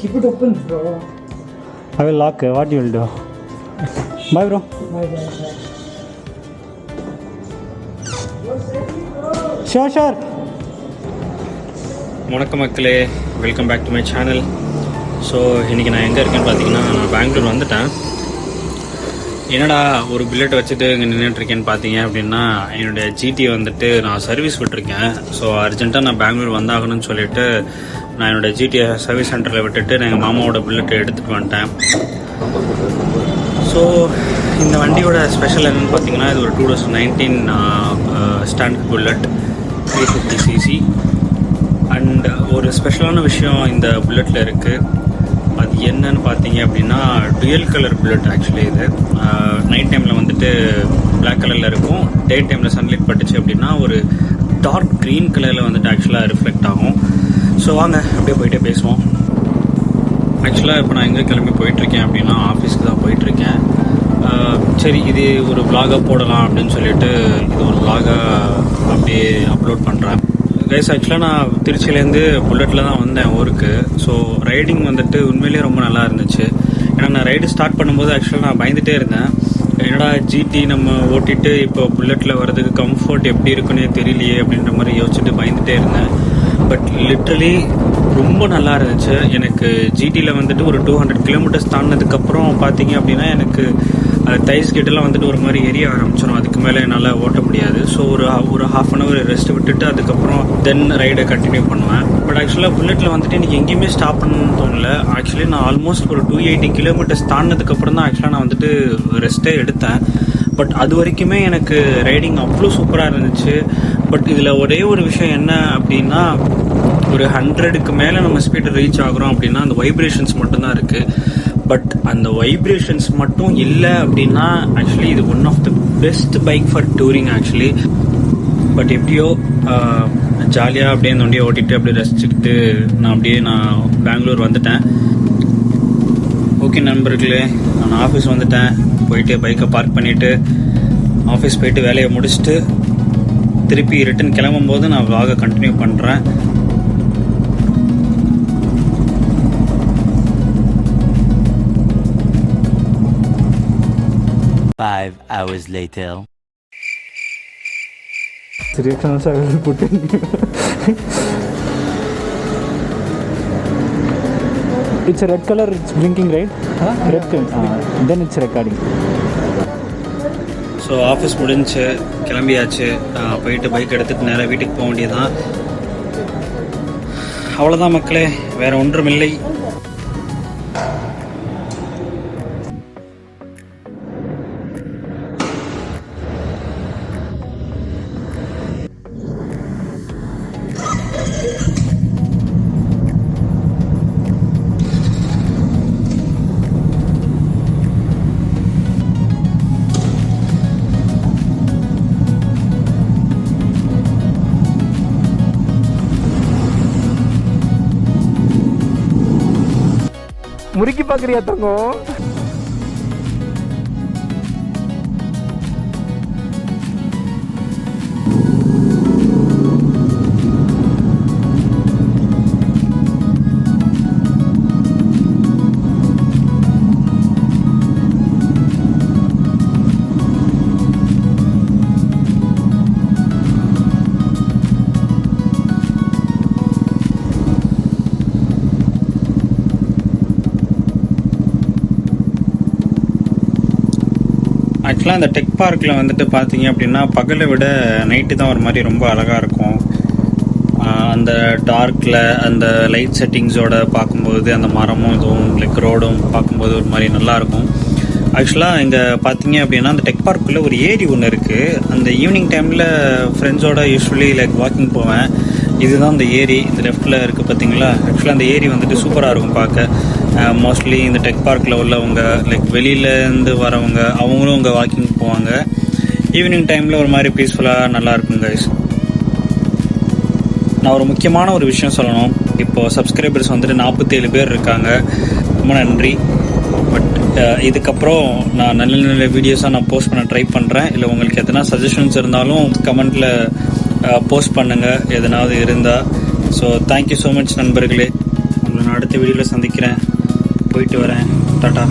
Keep it open, bro. I will lock. What you will do? Bye, bro. Bye. Sure. வணக்கம் மக்களே, welcome back to my channel. So இன்றைக்கி நான் எங்கே இருக்கேன்னு பார்த்தீங்கன்னா, நான் பெங்களூர் வந்துட்டேன். என்னடா ஒரு புல்லட் வச்சுட்டு இங்கே நின்றுட்டுருக்கேன்னு பார்த்தீங்க அப்படின்னா, என்னுடைய ஜிடி வந்துட்டு நான் சர்வீஸ் விட்டுருக்கேன். ஸோ அர்ஜென்ட்டாக நான் பெங்களூர் வந்தாகணும்னு சொல்லிவிட்டு நான் என்னோடய ஜிடியை சர்வீஸ் சென்டரில் விட்டுட்டு நான் எங்கள் மாமாவோட புல்லட்டை எடுத்துகிட்டு வந்துட்டேன். ஸோ இந்த வண்டியோட ஸ்பெஷல் என்னென்னு பார்த்தீங்கன்னா, இது ஒரு 2019 ஸ்டாண்டர்ட் புல்லட் 350cc. அண்ட் ஒரு ஸ்பெஷலான விஷயம் இந்த புல்லட்டில் இருக்குது. அது என்னன்னு பார்த்தீங்க அப்படின்னா, டுயல் கலர் புல்லட். ஆக்சுவலி இது நைட் டைமில் வந்துட்டு பிளாக் கலரில் இருக்கும், டே டைமில் சன்லைட் பட்டுச்சு அப்படின்னா ஒரு டார்க் க்ரீன் கலரில் வந்துட்டு ஆக்சுவலாக ரிஃப்ளெக்ட் ஆகும். ஸோ வாங்க அப்படியே போயிட்டே பேசுவோம். ஆக்சுவலாக இப்போ நான் எங்கே கிளம்பி போயிட்டுருக்கேன் அப்படின்னா, ஆஃபீஸ்க்கு தான் போயிட்டுருக்கேன். சரி, இது ஒரு vlog-ஆ போடலாம் அப்படின்னு சொல்லிட்டு இது ஒரு vlog-ஆ அப்படியே அப்லோட் பண்ணுறேன். கைஸ், ஆக்சுவலாக நான் திருச்சியிலேருந்து புல்லட்டில் தான் வந்தேன் ஊருக்கு. ஸோ ரைடிங் வந்துட்டு உண்மையிலேயே ரொம்ப நல்லா இருந்துச்சு. ஏன்னா நான் ரைடு ஸ்டார்ட் பண்ணும்போது ஆக்சுவலாக நான் பயந்துகிட்டே இருந்தேன். என்னடா ஜிடி நம்ம ஓட்டிட்டு இப்போ புல்லட்டில் வர்றதுக்கு கம்ஃபர்ட் எப்படி இருக்குன்னே தெரியலையே அப்படின்ற மாதிரி யோசிச்சுட்டு பயந்துகிட்டே இருந்தேன். பட் லிட்ரலி ரொம்ப நல்லா இருந்துச்சு. எனக்கு ஜிடியில் வந்துட்டு ஒரு 200 கிலோமீட்டர்ஸ் தாண்டினதுக்கப்புறம் பார்த்தீங்க அப்படின்னா, எனக்கு தைஸ் கிட்டலாம் வந்துட்டு ஒரு மாதிரி எரிய ஆரம்பிச்சிடும். அதுக்கு மேலே என்னால் ஓட்ட முடியாது. ஸோ ஒரு ½ அன் ஹவர் ரெஸ்ட் விட்டுட்டு அதுக்கப்புறம் தென் ரைடை கண்டினியூ பண்ணுவேன். பட் ஆக்சுவலாக புல்லட்டில் வந்துட்டு எனக்கு எங்கேயுமே ஸ்டாப் பண்ணணும்னு தோணல. ஆக்சுவலி நான் ஆல்மோஸ்ட் ஒரு 280 கிலோமீட்டர்ஸ் தாண்டினதுக்கப்புறம் தான் ஆக்சுவலாக நான் வந்துட்டு ரெஸ்ட்டே எடுத்தேன். பட் அது வரைக்குமே எனக்கு ரைடிங் அவ்வளோ சூப்பராக இருந்துச்சு. பட் இதில் ஒரே ஒரு விஷயம் என்ன அப்படின்னா, ஒரு 100க்கு மேலே நம்ம ஸ்பீடு ரீச் ஆகுறோம் அப்படின்னா அந்த வைப்ரேஷன்ஸ் மட்டும்தான் இருக்குது. பட் அந்த வைப்ரேஷன்ஸ் மட்டும் இல்லை அப்படின்னா ஆக்சுவலி இது one of the best bike for touring actually. But எப்படியோ ஜாலியாக அப்படியே அந்த வண்டியை ஓட்டிகிட்டு அப்படியே ரசிச்சுக்கிட்டு நான் பெங்களூர் வந்துட்டேன். ஓகே நண்பர்களே, நான் ஆஃபீஸ் வந்துட்டேன். போயிட்டு பைக்கை பார்க் பண்ணிவிட்டு ஆஃபீஸ் போயிட்டு வேலையை முடிச்சுட்டு திருப்பி ரிட்டன் கிளம்பும்போது நான் vlog-ஐ கண்டினியூ பண்ணுறேன். Five hours later. Reaction also I will put in. It's a red color, it's blinking, right? Red color. Then it's recording. So office முடிஞ்சு கிளம்பியாச்சு. போயிட்டு பைக் எடுத்துகிட்டு நேராக வீட்டுக்கு போக வேண்டியதுதான். அவ்வளோதான் மக்களே, வேறு ஒன்றும் இல்லை. முறுக்கி பார்க்குறியா தங்கம்? ஆக்சுவலாக அந்த டெக் பார்க்கில் வந்துட்டு பார்த்தீங்க அப்படின்னா, பகலை விட நைட்டு தான் ஒரு மாதிரி ரொம்ப அழகாக இருக்கும். அந்த டார்க்கில் அந்த லைட் செட்டிங்ஸோடு பார்க்கும்போது அந்த மரமும் இதுவும் லைக் ரோடும் பார்க்கும்போது ஒரு மாதிரி நல்லாயிருக்கும். ஆக்சுவலாக இங்கே பார்த்தீங்க அப்படின்னா, அந்த டெக் பார்க்குள்ளே ஒரு ஏரி ஒன்று இருக்குது. அந்த ஈவினிங் டைமில் ஃப்ரெண்ட்ஸோட யூஸ்வலி லைக் வாக்கிங் போவேன். இதுதான் அந்த ஏரி, இந்த லெஃப்டில் இருக்குது பார்த்தீங்களா. ஆக்சுவலாக அந்த ஏரி வந்துட்டு சூப்பராக இருக்கும் பார்க்க. மோஸ்ட்லி இந்த டெக் பார்க்கில் உள்ளவங்க லைக் வெளியிலேருந்து வரவங்க அவங்களும் இங்கே வாக்கிங் போவாங்க. ஈவினிங் டைமில் ஒரு மாதிரி பீஸ்ஃபுல்லாக நல்லாயிருக்கும் கைஸ். நான் ஒரு முக்கியமான ஒரு விஷயம் சொல்லணும். இப்போது சப்ஸ்கிரைபர்ஸ் வந்துட்டு 47 பேர் இருக்காங்க. ரொம்ப நன்றி. பட் இதுக்கப்புறம் நான் நல்ல நல்ல வீடியோஸாக நான் போஸ்ட் பண்ண ட்ரை பண்ணுறேன். இல்லை உங்களுக்கு எதனா சஜஷன்ஸ் இருந்தாலும் கமெண்ட்டில் போஸ்ட் பண்ணுங்கள் எதனாவது இருந்தால். ஸோ தேங்க்யூ ஸோ மச் நண்பர்களே. உங்களை அடுத்த வீடியோவில் சந்திக்கிறேன். போயிட்டு வரேன். டாட்டா.